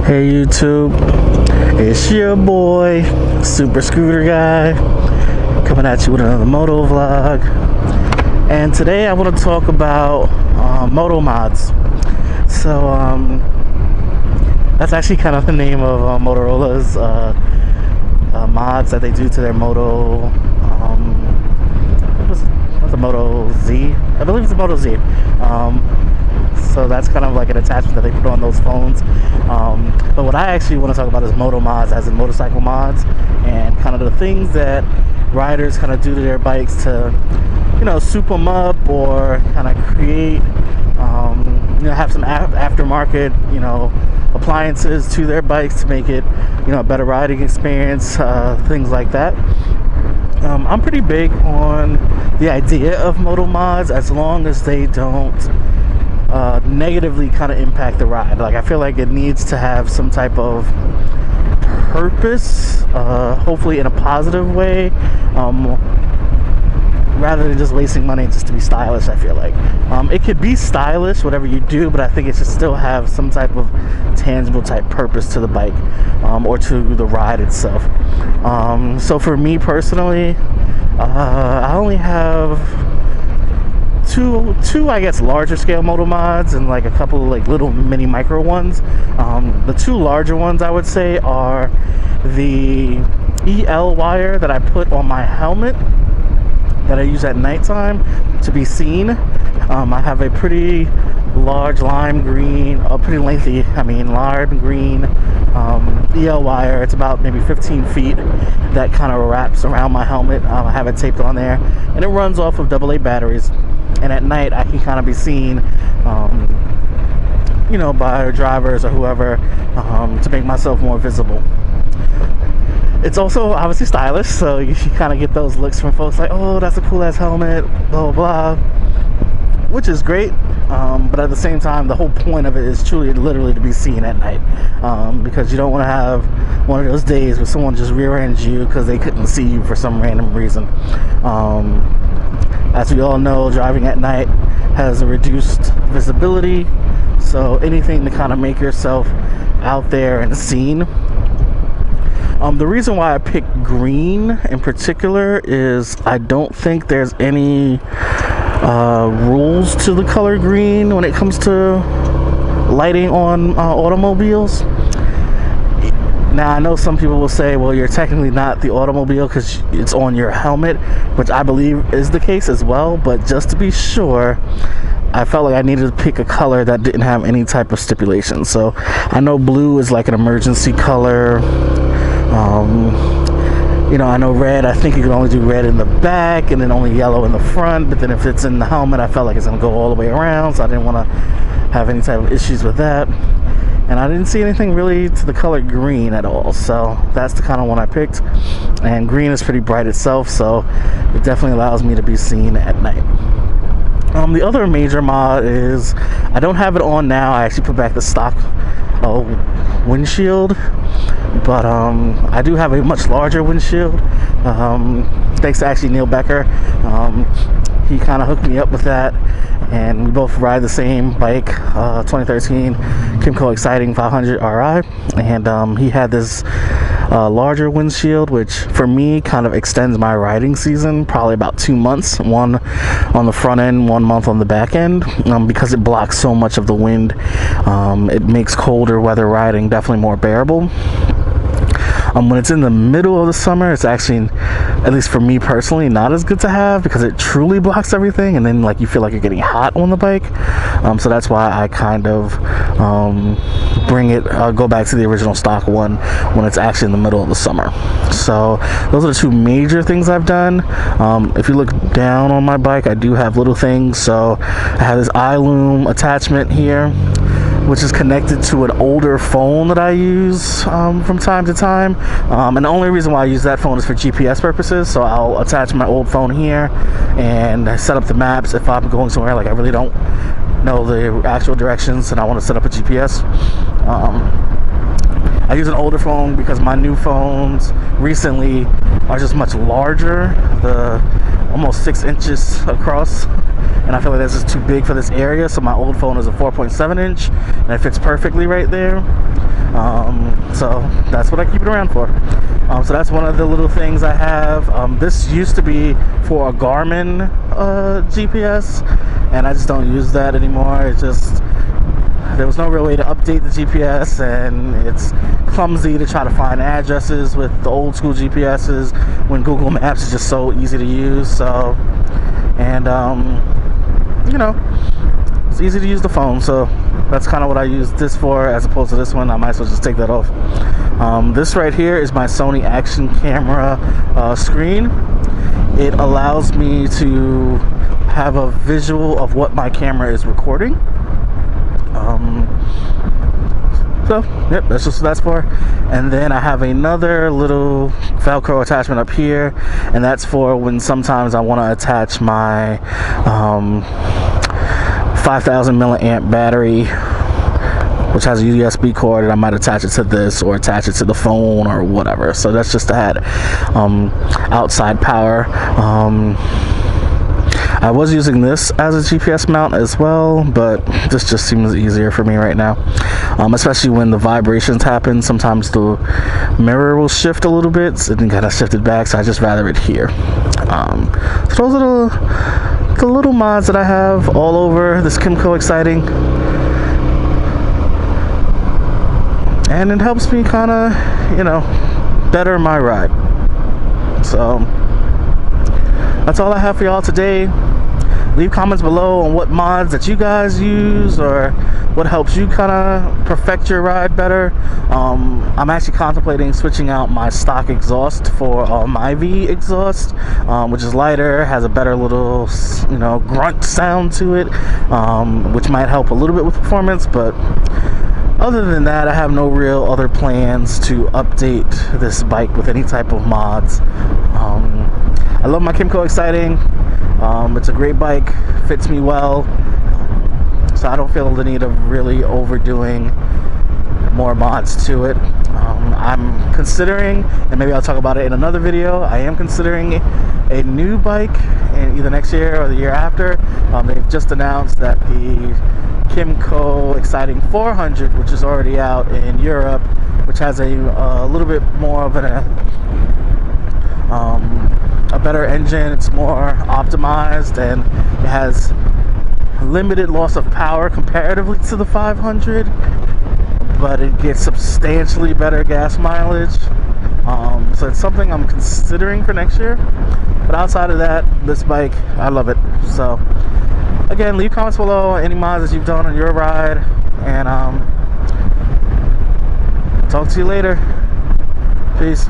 Hey YouTube, it's your boy, Super Scooter Guy, coming at you with another moto vlog. And today I want to talk about MotoMods. So that's actually kind of the name of Motorola's mods that they do to their Moto. What's a Moto Z? I believe it's a Moto Z. So that's kind of like an attachment that they put on those phones. But what I actually want to talk about is MotoMods, as in motorcycle mods, and kind of the things that riders kind of do to their bikes to, you know, soup them up or kind of create, you know, have some aftermarket, you know, appliances to their bikes to make it, you know, a better riding experience, things like that. I'm pretty big on the idea of MotoMods as long as they don't negatively kind of impact the ride. Like, I feel like it needs to have some type of purpose, hopefully in a positive way, rather than just wasting money just to be stylish. I feel like it could be stylish whatever you do, but I think it should still have some type of tangible type purpose to the bike, or to the ride itself. So for me personally, I only have two I guess larger scale MotoMods and like a couple of like little mini micro ones. The two larger ones I would say are the EL wire that I put on my helmet that I use at nighttime to be seen. I have a pretty large lime green, pretty lengthy, lime green EL wire. It's about maybe 15 feet that kind of wraps around my helmet. I have it taped on there, and it runs off of AA batteries. And at night I can kind of be seen, you know, by drivers or whoever, to make myself more visible. It's also obviously stylish, so you kind of get those looks from folks like, oh, that's a cool ass helmet, blah blah blah, which is great. But at the same time, the whole point of it is truly literally to be seen at night, because you don't want to have one of those days where someone just rear-ends you because they couldn't see you for some random reason. As we all know, driving at night has a reduced visibility, so anything to kind of make yourself out there and seen. The reason why I picked green in particular is I don't think there's any rules to the color green when it comes to lighting on automobiles. Now, I know some people will say, well, you're technically not the automobile because it's on your helmet, which I believe is the case as well, but just to be sure, I felt like I needed to pick a color that didn't have any type of stipulation. So I know blue is like an emergency color. You know, I know red, I think you can only do red in the back and then only yellow in the front, but then if it's in the helmet, I felt like it's going to go all the way around, so I didn't want to have any type of issues with that. And I didn't see anything really to the color green at all, so that's the kind of one I picked. And green is pretty bright itself, so it definitely allows me to be seen at night. The other major mod is, I don't have it on now, I actually put back the stock windshield, but I do have a much larger windshield, thanks to actually Neil Becker. He kind of hooked me up with that, and we both ride the same bike, 2013 Kimco Exciting 500 RI, and he had this larger windshield, which for me kind of extends my riding season probably about 2 months, one on the front end, 1 month on the back end, because it blocks so much of the wind. It makes colder weather riding definitely more bearable. When it's in the middle of the summer, it's actually, at least for me personally, not as good to have because it truly blocks everything, and then like you feel like you're getting hot on the bike. So that's why I kind of go back to the original stock one when it's actually in the middle of the summer. So those are the two major things I've done. If you look down on my bike, I do have little things. So I have this iLume attachment here, which is connected to an older phone that I use from time to time. And the only reason why I use that phone is for GPS purposes. So I'll attach my old phone here and set up the maps if I'm going somewhere like I really don't know the actual directions and I want to set up a GPS. I use an older phone because my new phones recently are just much larger, almost 6 inches across, and I feel like that's just too big for this area. So my old phone is a 4.7 inch and it fits perfectly right there. So that's what I keep it around for. So that's one of the little things I have. This used to be for a Garmin GPS, and I just don't use that anymore. It's just, there was no real way to update the GPS, and it's clumsy to try to find addresses with the old school GPSs when Google Maps is just so easy to use. So, and you know, it's easy to use the phone, so that's kind of what I use this for as opposed to this one. I might as well just take that off. This right here is my Sony action camera screen. It allows me to have a visual of what my camera is recording. So yep, that's just what that's for. And then I have another little Velcro attachment up here, and that's for when sometimes I want to attach my 5,000 milliamp battery, which has a USB cord, and I might attach it to this or attach it to the phone or whatever. So that's just to add outside power. I was using this as a GPS mount as well, but this just seems easier for me right now, especially when the vibrations happen. Sometimes the mirror will shift a little bit, so it kind of shifted back, so I just rather it here. So those are the little mods that I have all over this Kymco Exciting, and it helps me kind of, you know, better my ride. So that's all I have for y'all today. Leave comments below on what mods that you guys use or what helps you kind of perfect your ride better. I'm actually contemplating switching out my stock exhaust for my V exhaust, which is lighter, has a better little, you know, grunt sound to it, which might help a little bit with performance. But other than that, I have no real other plans to update this bike with any type of mods. I love my Kymco Exciting. It's a great bike, fits me well, so I don't feel the need of really overdoing more mods to it. I'm considering, and maybe I'll talk about it in another video, I am considering a new bike in either next year or the year after. They've just announced that the Kymco Exciting 400, which is already out in Europe, which has a little bit more of a better engine. It's more optimized, and it has limited loss of power comparatively to the 500, but it gets substantially better gas mileage. So it's something I'm considering for next year. But outside of that, this bike, I love it. So again, leave comments below any mods that you've done on your ride, and talk to you later. Peace.